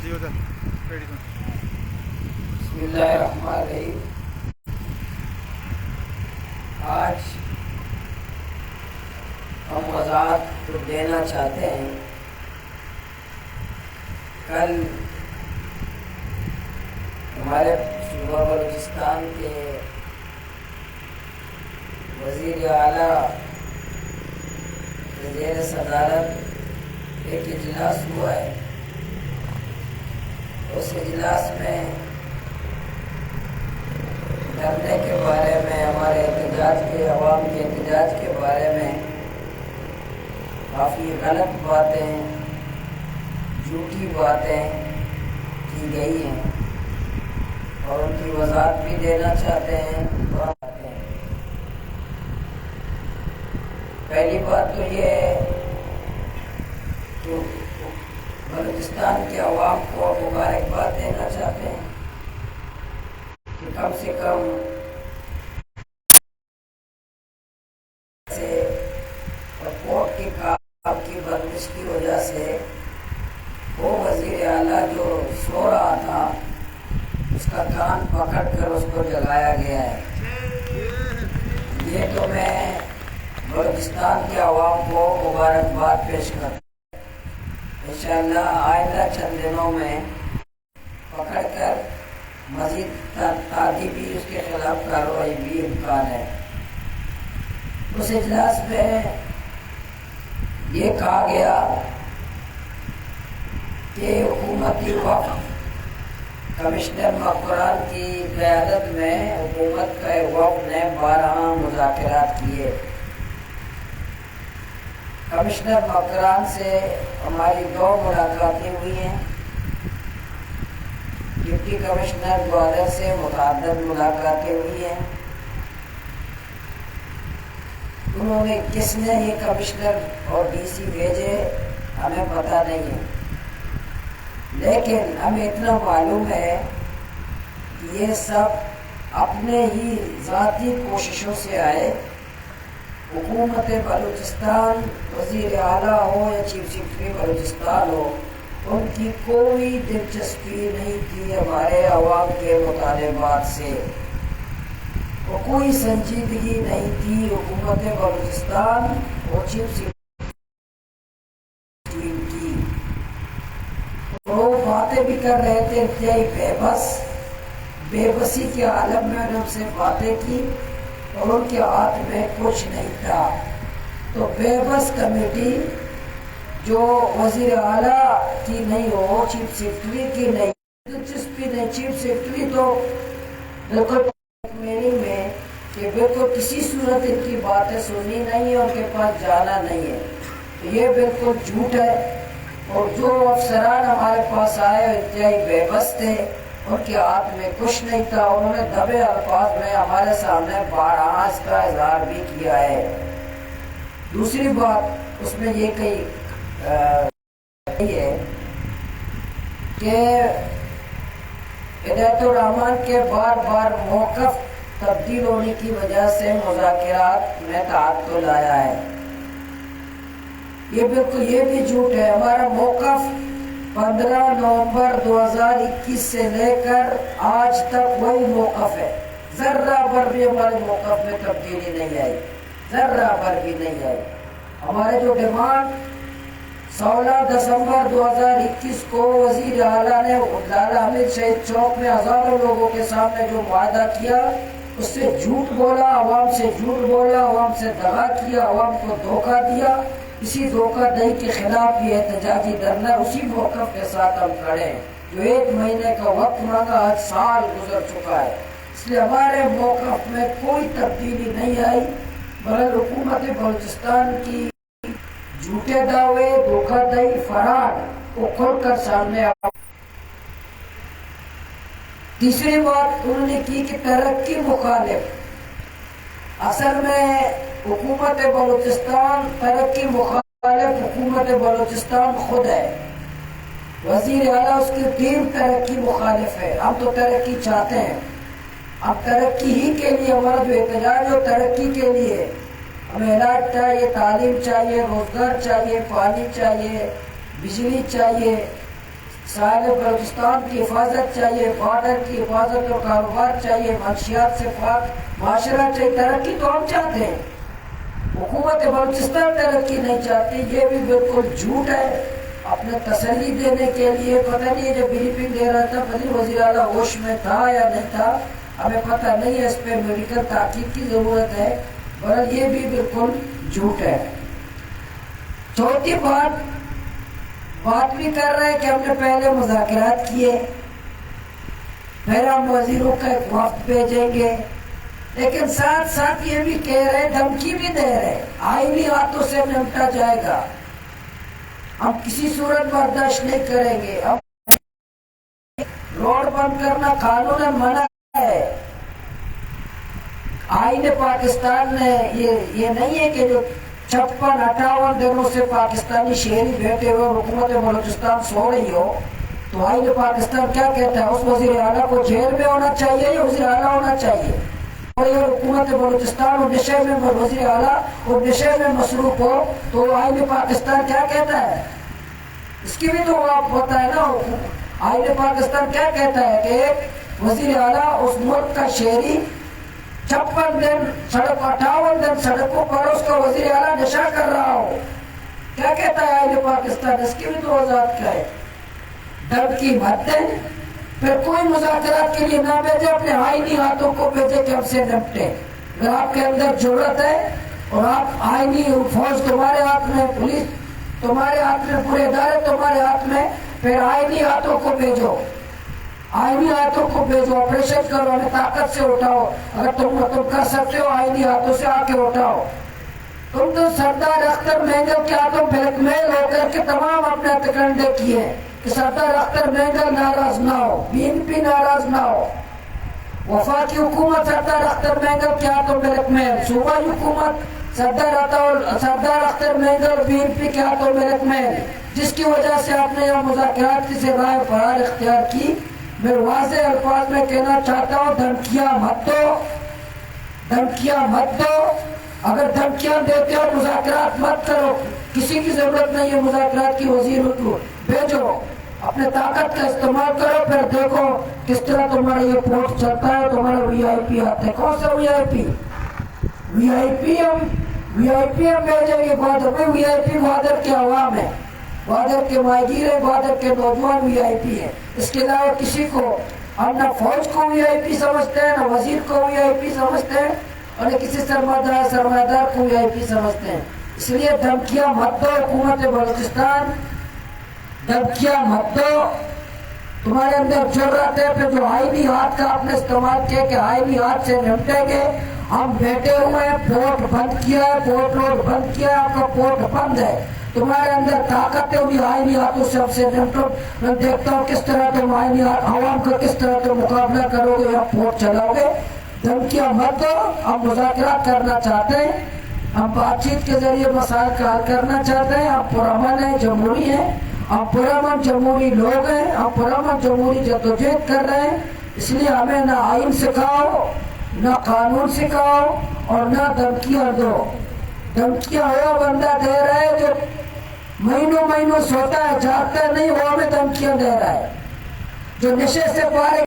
بسم اللہ الرحمن الرحیم۔ آج ہم وضاحت دینا چاہتے ہیں، کل ہمارے صوبہ بلوچستان کے وزیر اعلیٰ کے زیر صدارت ایک اجلاس ہوا ہے۔ اس اجلاس میں دھرنے کے بارے میں، ہمارے احتجاج کے، عوام کے احتجاج کے بارے میں کافی غلط باتیں، جھوٹی باتیں کی گئی ہیں اور ان کی وضاحت بھی دینا چاہتے ہیں۔ پہلی بات تو یہ ہے کہ بلوچستان کے عوام کو مبارکباد دینا چاہتے ہیں کہ کم سے کم کوٹ کے کام کی بندش کی وجہ سے وہ وزیر اعلیٰ جو سو رہا تھا اس کا کان پکڑ کر اس کو جگایا گیا ہے۔ یہ تو میں بلوچستان کے عوام کو مبارکباد پیش کرتا ہوں۔ انشاءاللہ آئندہ چند دنوں میں پکڑ کر مزید تعدیبی اس کے خلاف کارروائی بھی امکان ہے۔ اس اجلاس میں یہ کہا گیا کہ حکومتی وفد کمشنر مقبران کی قیادت میں حکومت کا وفد نے 12 مذاکرات کیے۔ کمشنر مقبران سے ہماری 2 ملاقاتیں ہوئی ہیں۔ ڈپٹی کمشنر گوادر سے متعدد ملاقاتیں ہوئی ہیں۔ انہوں نے کس نے یہ کمشنر اور ڈی سی بھیجے ہمیں پتہ نہیں ہے، لیکن ہمیں اتنا معلوم ہے کہ یہ سب اپنے ہی ذاتی کوششوں سے آئے۔ حکومت بلوچستان، وزیر اعلیٰ ہو یا چیف سیکرٹری بلوچستان ہو، ان کی کوئی دلچسپی نہیں تھی ہمارے عوام کے مطالبات سے، وہ کوئی سنجیدگی نہیں تھی حکومت بلوچستان اور چیف سیکرٹری کی۔ وہ باتیں بھی کر رہے تھے، انتہائی بے بسی کے عالم میں انہوں سے باتیں کی اور ان کے ہاتھ میں کچھ نہیں تھا۔ تو بے بس کمیٹی جو وزیر اعلیٰ کی نہیں ہو، چیف سیکرٹری کی نہیں دلچسپی نہیں، چیف سیکرٹری تو بالکل میری میں کہ بالکل کسی صورت ان کی باتیں سننی نہیں ہے، ان کے پاس جانا نہیں ہے، تو یہ بالکل جھوٹ ہے۔ اور جو افسران ہمارے پاس آئے انتہائی بے بس تھے، ان کے ہاتھ میں کچھ نہیں تھا، انہوں نے دبے الفاظ میں ہمارے سامنے 12 اس کا اظہار بھی کیا ہے۔ دوسری بات اس میں یہ کہی ہے کہ ہدایت الرحمان کے بار بار موقف تبدیل ہونے کی وجہ سے مذاکرات میں تعطل آیا ہے۔ یہ بالکل یہ بھی جھوٹ ہے۔ ہمارا موقف 15 نومبر 2021 سے لے کر آج تک وہی موقف ہے، ذرہ بھر بھی ہمارے موقف میں تبدیلی نہیں آئی، ذرہ بھر بھی نہیں آئی۔ ہمارے جو ڈیمانڈ 16 دسمبر 2021 کو وزیر اعلیٰ نے لالہ حمید شہید چوک میں ہزاروں لوگوں کے سامنے جو معاہدہ کیا، اس سے جھوٹ بولا، عوام سے جھوٹ بولا، عوام سے دغا کیا، عوام کو دھوکہ دیا۔ اسی دھوکہ دہی کے خلاف یہ احتجاجی دھرنا، اسی موقف کے ساتھ ہم کھڑے ہیں جو 1 مہینے کا وقت مانگا، آج سال گزر چکا ہے۔ اس لیے ہمارے موقف میں کوئی تبدیلی نہیں آئی، مگر حکومت بلوچستان کی جھوٹے دعوے، دھوکہ دہی، فراڈ کو کھول کر سامنے آ۔ تیسری بات انہوں نے کی کہ ترقی مخالف، اصل میں حکومت بلوچستان ترقی مخالف حکومت بلوچستان خود ہے۔ وزیر اعلیٰ اس کی ٹیم ترقی مخالف ہے۔ ہم تو ترقی چاہتے ہیں، ہم ترقی ہی کے لیے، ہمارا جو احتجاج ہے ترقی کے لیے، ہمیں علاج چاہیے، تعلیم چاہیے، روزگار چاہیے، پانی چاہیے، بجلی چاہیے، ساحل بلوچستان کی حفاظت چاہیے، بارڈر کی حفاظت اور کاروبار چاہیے، منشیات سے پاک معاشرہ چاہیے۔ ترقی تو ہم چاہتے ہیں، حکومت بلوچستان ترقی نہیں چاہتی، یہ بھی بالکل جھوٹ ہے۔ اپنے تسلی دینے کے لیے پتہ نہیں جب بریفنگ دے رہا تھا پتہ نہیں وزیر اعلیٰ ہوش میں تھا یا نہیں تھا، ہمیں پتہ نہیں ہے، اس پہ میڈیکل تحقیق کی ضرورت ہے، بہرحال یہ بھی بالکل جھوٹ ہے۔ چوتھی بات بھی کر رہے ہیں کہ ہم نے پہلے مذاکرات کیے، پھر ہم وزیروں کا ایک وفد بھیجیں گے، لیکن ساتھ ساتھ یہ بھی کہہ رہے، دھمکی بھی دے رہے آئینی ہاتھوں سے نمٹا جائے گا، ہم کسی صورت برداشت نہیں کریں گے، ہم روڈ بند کرنا قانون منع ہے۔ آئین پاکستان نے یہ نہیں ہے کہ جو 56-58 دنوں سے پاکستانی شہری بیٹھے ہوئے حکومت بلوچستان سو رہی ہو، تو آئین پاکستان کیا کہتا ہے؟ اس وزیر اعلیٰ کو جیل میں ہونا چاہیے یا وزیر اعلیٰ ہونا چاہیے؟ اور یہ حکومت بلوچستان اور نشے میں وزیر اعلیٰ اور نشے میں مصروف ہو تو آئین پاکستان کیا کہتا ہے؟ اس کی بھی تو آپ پتہ ہے نا، آئین پاکستان کیا کہتا ہے کہ ایک وزیر اعلیٰ اس ملک کا شہری 56 دن 58 دن سڑکوں پر اس کا وزیر اعلیٰ نشہ کر رہا ہو، کیا کہتا ہے آئین پاکستان؟ اس کی بھی تو وضاحت کیا ہے؟ دھمکی مت دیں، پھر کوئی مذاکرات کے لیے نہ بھیجے، اپنے آئینی ہاتھوں کو بھیجے کہ ہم سے نمٹے۔ اگر آپ کے اندر ضرورت ہے اور آپ آئینی فوج تمہارے ہاتھ میں، پولیس تمہارے ہاتھ میں، پورے ادارے تمہارے ہاتھ میں، پھر آئینی ہاتھوں کو بھیجو، آئینی ہاتھوں کو بھیجو، آپریشن کرو، ہمیں طاقت سے اٹھاؤ، اگر تم کر سکتے ہو آئینی ہاتھوں سے آ کے اٹھاؤ۔ تم تو سردار اختر مینگل کے ہاتھوں بلیک میل ہو کر کے تمام اپنے ہتھکنڈے کیے کہ سردار اختر مینگل ناراض نہ ہو، BNP ناراض نہ ہو۔ وفاقی حکومت سردار اختر مینگل کے ہاتھوں بلیک میل، صوبائی حکومت سردار اختر مینگل BNP کے ہاتھوں بلیک میل، جس کی وجہ سے آپ نے یہ مذاکرات کی سے رائے فرار اختیار کی۔ میں واضح الفاظ میں کہنا چاہتا ہوں، دھمکیاں مت دو، دھمکیاں مت دو، اگر دھمکیاں دیتے ہو مذاکرات مت کرو، کسی کی ضرورت نہیں ہے مذاکرات کی، وزیر کو بھیجو، اپنے طاقت کا استعمال کرو، پھر دیکھو کس طرح تمہارا یہ پورٹ چلتا ہے، تمہارا VIP آتا ہے۔ کون سا VIP ہم بھیجیں گے گوادر میں، VIP گوادر کے عوام ہے، گوادر کے ماہگیر ہے، گوادر کے نوجوان VIP ہے، اس کے علاوہ کسی کو ہم نہ فوج کو VIP سمجھتے ہیں، نہ وزیر کو VIP سمجھتے ہیں، اور نہ کسی سرمایہ دار کو VIP سمجھتے ہیں۔ اس لیے دھمکیاں مت دو حکومت بلوچستان، دھمکیاں مت دو، تمہارے اندر جرأت ہے، پھر جو آئینی ہاتھ کا آپ نے استعمال کیا کہ آئینی ہاتھ سے نمٹیں گے، ہم بیٹھے ہوئے ہیں، پورٹ بند کیا ہے، پورٹ روڈ بند کیا ہے، آپ کا پورٹ بند ہے، تمہارے اندر طاقت ہے، انہیں آئینی ہاتھوں سے ہم سے نمٹو۔ میں دیکھتا ہوں کس طرح تم آئینی عوام کا کس طرح تم مقابلہ کرو گے یا پورٹ چلاؤ گے۔ دھمکیاں مت دو، ہم مذاکرات کرنا چاہتے ہیں، ہم بات چیت کے ذریعے مسائل کا حل کرنا چاہتے ہیں، ہم پرامن ہیں، جمہوری ہیں، ہم پرامن جمہوری لوگ ہیں، ہم پرامن جمہوری جدوجہد کر رہے ہیں۔ اس لیے ہمیں نہ آئین سکھاؤ، نہ قانون سکھاؤ، اور نہ دھمکیاں دو۔ دھمکیاں وہ بندہ دے رہا ہے جو مہینوں سوتا ہے، جاگتا نہیں، وہ ہمیں دھمکیاں دے رہا ہے، جو نشے سے پارے